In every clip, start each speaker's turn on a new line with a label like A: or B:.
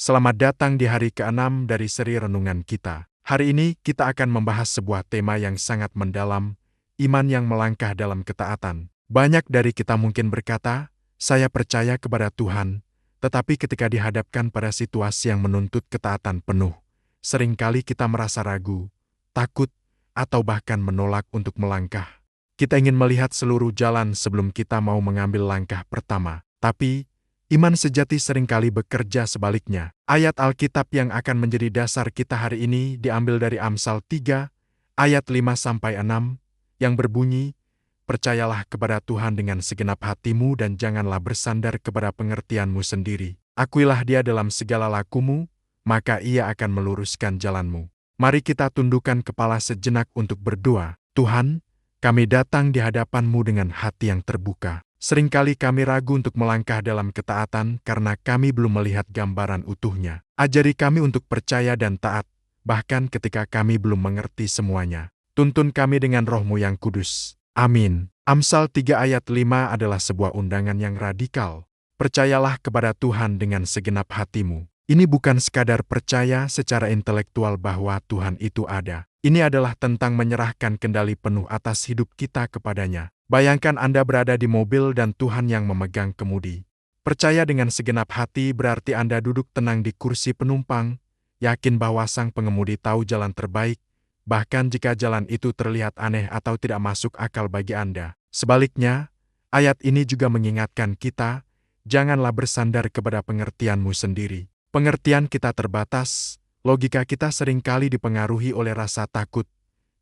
A: Selamat datang di hari ke-6 dari seri renungan kita. Hari ini kita akan membahas sebuah tema yang sangat mendalam, iman yang melangkah dalam ketaatan. Banyak dari kita mungkin berkata, saya percaya kepada Tuhan, tetapi ketika dihadapkan pada situasi yang menuntut ketaatan penuh, seringkali kita merasa ragu, takut, atau bahkan menolak untuk melangkah. Kita ingin melihat seluruh jalan sebelum kita mau mengambil langkah pertama, tapi iman sejati seringkali bekerja sebaliknya. Ayat Alkitab yang akan menjadi dasar kita hari ini diambil dari Amsal 3, ayat 5-6, yang berbunyi, "Percayalah kepada Tuhan dengan segenap hatimu dan janganlah bersandar kepada pengertianmu sendiri. Akuilah Dia dalam segala lakumu, maka Ia akan meluruskan jalanmu." Mari kita tundukkan kepala sejenak untuk berdoa. Tuhan, kami datang di hadapan-Mu dengan hati yang terbuka. Seringkali kami ragu untuk melangkah dalam ketaatan karena kami belum melihat gambaran utuhnya. Ajari kami untuk percaya dan taat, bahkan ketika kami belum mengerti semuanya. Tuntun kami dengan Roh-Mu yang kudus. Amin. Amsal 3 ayat 5 adalah sebuah undangan yang radikal. Percayalah kepada Tuhan dengan segenap hatimu. Ini bukan sekadar percaya secara intelektual bahwa Tuhan itu ada. Ini adalah tentang menyerahkan kendali penuh atas hidup kita kepadanya. Bayangkan Anda berada di mobil dan Tuhan yang memegang kemudi. Percaya dengan segenap hati berarti Anda duduk tenang di kursi penumpang, yakin bahwa sang pengemudi tahu jalan terbaik, bahkan jika jalan itu terlihat aneh atau tidak masuk akal bagi Anda. Sebaliknya, ayat ini juga mengingatkan kita, janganlah bersandar kepada pengertianmu sendiri. Pengertian kita terbatas, logika kita seringkali dipengaruhi oleh rasa takut,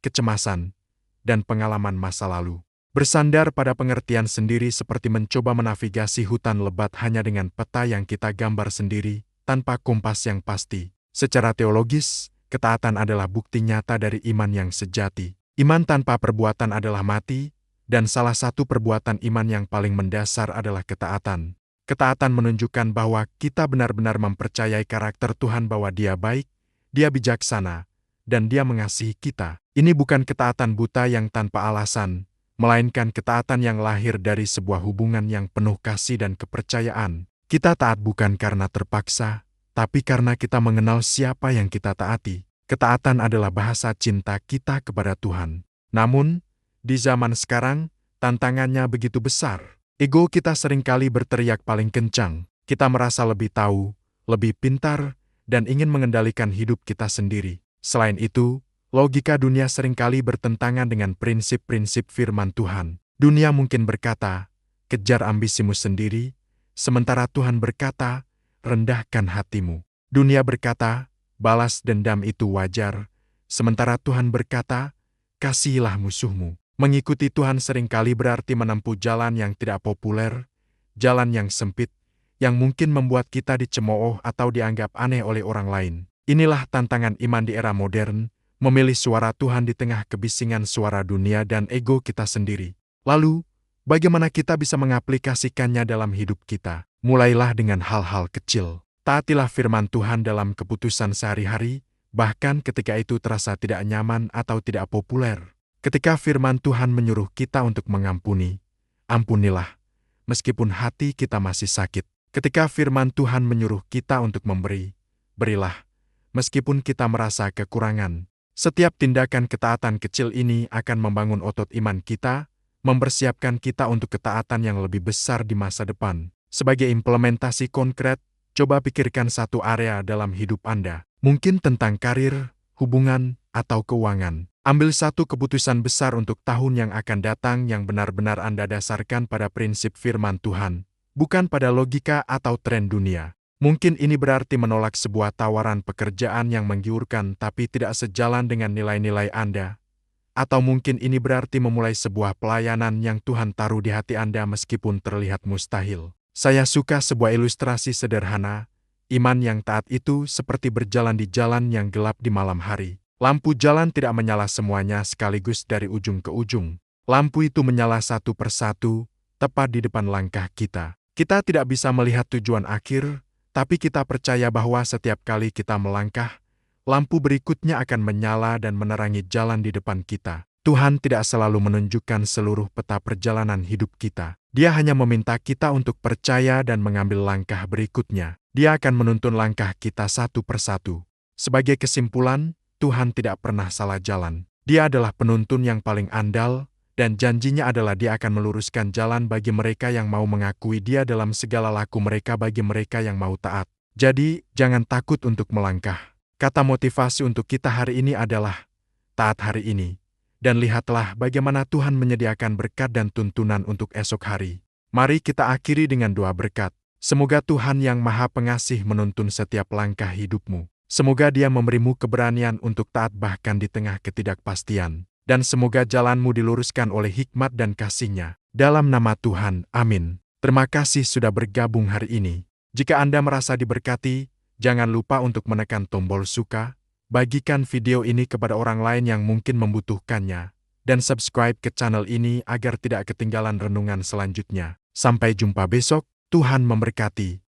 A: kecemasan, dan pengalaman masa lalu. Bersandar pada pengertian sendiri seperti mencoba menavigasi hutan lebat hanya dengan peta yang kita gambar sendiri, tanpa kompas yang pasti. Secara teologis, ketaatan adalah bukti nyata dari iman yang sejati. Iman tanpa perbuatan adalah mati, dan salah satu perbuatan iman yang paling mendasar adalah ketaatan. Ketaatan menunjukkan bahwa kita benar-benar mempercayai karakter Tuhan bahwa Dia baik, Dia bijaksana, dan Dia mengasihi kita. Ini bukan ketaatan buta yang tanpa alasan, melainkan ketaatan yang lahir dari sebuah hubungan yang penuh kasih dan kepercayaan. Kita taat bukan karena terpaksa, tapi karena kita mengenal siapa yang kita taati. Ketaatan adalah bahasa cinta kita kepada Tuhan. Namun, di zaman sekarang, tantangannya begitu besar. Ego kita seringkali berteriak paling kencang. Kita merasa lebih tahu, lebih pintar, dan ingin mengendalikan hidup kita sendiri. Selain itu, logika dunia seringkali bertentangan dengan prinsip-prinsip firman Tuhan. Dunia mungkin berkata, kejar ambisimu sendiri, sementara Tuhan berkata, rendahkan hatimu. Dunia berkata, balas dendam itu wajar, sementara Tuhan berkata, kasihilah musuhmu. Mengikuti Tuhan seringkali berarti menempuh jalan yang tidak populer, jalan yang sempit, yang mungkin membuat kita dicemooh atau dianggap aneh oleh orang lain. Inilah tantangan iman di era modern, memilih suara Tuhan di tengah kebisingan suara dunia dan ego kita sendiri. Lalu, bagaimana kita bisa mengaplikasikannya dalam hidup kita? Mulailah dengan hal-hal kecil. Taatilah firman Tuhan dalam keputusan sehari-hari, bahkan ketika itu terasa tidak nyaman atau tidak populer. Ketika firman Tuhan menyuruh kita untuk mengampuni, ampunilah, meskipun hati kita masih sakit. Ketika firman Tuhan menyuruh kita untuk memberi, berilah, meskipun kita merasa kekurangan. Setiap tindakan ketaatan kecil ini akan membangun otot iman kita, mempersiapkan kita untuk ketaatan yang lebih besar di masa depan. Sebagai implementasi konkret, coba pikirkan satu area dalam hidup Anda. Mungkin tentang karir, hubungan, atau keuangan. Ambil satu keputusan besar untuk tahun yang akan datang yang benar-benar Anda dasarkan pada prinsip firman Tuhan, bukan pada logika atau tren dunia. Mungkin ini berarti menolak sebuah tawaran pekerjaan yang menggiurkan tapi tidak sejalan dengan nilai-nilai Anda. Atau mungkin ini berarti memulai sebuah pelayanan yang Tuhan taruh di hati Anda meskipun terlihat mustahil. Saya suka sebuah ilustrasi sederhana, iman yang taat itu seperti berjalan di jalan yang gelap di malam hari. Lampu jalan tidak menyala semuanya sekaligus dari ujung ke ujung. Lampu itu menyala satu persatu, tepat di depan langkah kita. Kita tidak bisa melihat tujuan akhir, tapi kita percaya bahwa setiap kali kita melangkah, lampu berikutnya akan menyala dan menerangi jalan di depan kita. Tuhan tidak selalu menunjukkan seluruh peta perjalanan hidup kita. Dia hanya meminta kita untuk percaya dan mengambil langkah berikutnya. Dia akan menuntun langkah kita satu persatu. Sebagai kesimpulan, Tuhan tidak pernah salah jalan. Dia adalah penuntun yang paling andal, dan janjinya adalah Dia akan meluruskan jalan bagi mereka yang mau mengakui Dia dalam segala laku mereka bagi mereka yang mau taat. Jadi, jangan takut untuk melangkah. Kata motivasi untuk kita hari ini adalah, taat hari ini. Dan lihatlah bagaimana Tuhan menyediakan berkat dan tuntunan untuk esok hari. Mari kita akhiri dengan doa berkat. Semoga Tuhan yang Maha Pengasih menuntun setiap langkah hidupmu. Semoga Dia memberimu keberanian untuk taat bahkan di tengah ketidakpastian. Dan semoga jalanmu diluruskan oleh hikmat dan kasih-Nya. Dalam nama Tuhan, amin. Terima kasih sudah bergabung hari ini. Jika Anda merasa diberkati, jangan lupa untuk menekan tombol suka, bagikan video ini kepada orang lain yang mungkin membutuhkannya, dan subscribe ke channel ini agar tidak ketinggalan renungan selanjutnya. Sampai jumpa besok, Tuhan memberkati.